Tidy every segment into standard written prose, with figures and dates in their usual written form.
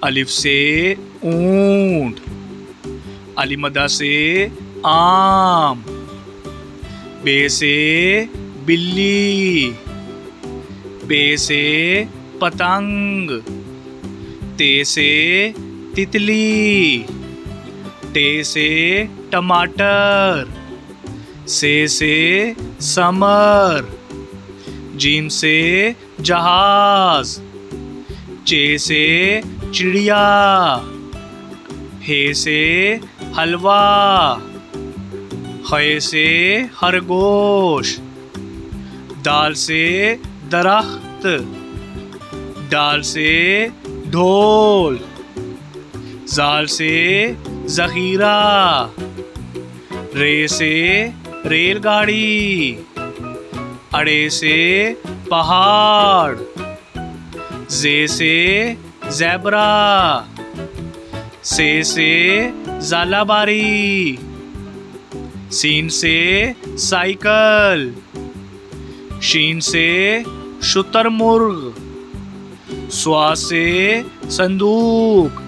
अलिफ से ऊंट, अलिमदा से आम, बे से बिल्ली, पे से पतंग, ते से तितली, टे से टमाटर, से समर, जीम से जहाज, चे से चिड़िया, हे से हलवा, खे से खरगोश, दाल से दरख्त, डाल से ढोल, जाल से ज़ख़ीरा, रे से रेलगाड़ी, अड़े से पहाड़, जे से ज़ेब्रा, से ज़ालाबारी, सीन से साइकिल, शीन से शुतुरमुर्ग, स्वा से संदूक,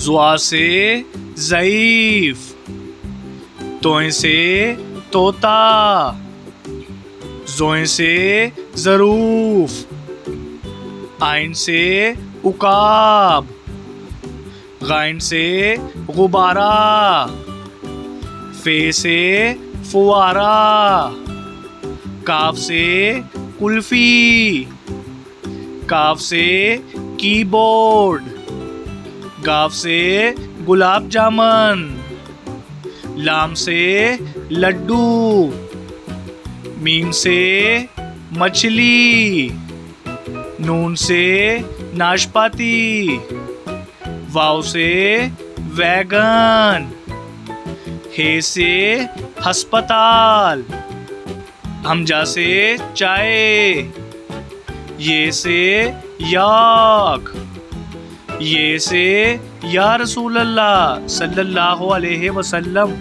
ज़्वा से ज़ईफ़, तोय से तोता, ज़ोय से ज़रूफ़, आइन से उकाब, गाइन से गुब्बारा, फे से फुवारा, काफ से कुल्फ़ी, काफ से कीबोर्ड, गाफ से गुलाब जामुन, लाम से लड्डू, मीम से मछली, नून से नाशपाती, वाव से वैगन, हे से हस्पताल, हमजा से चाय, ये से याक, ये से या रसूल अल्लाह सल्लल्लाहु अलैहि वसल्लम।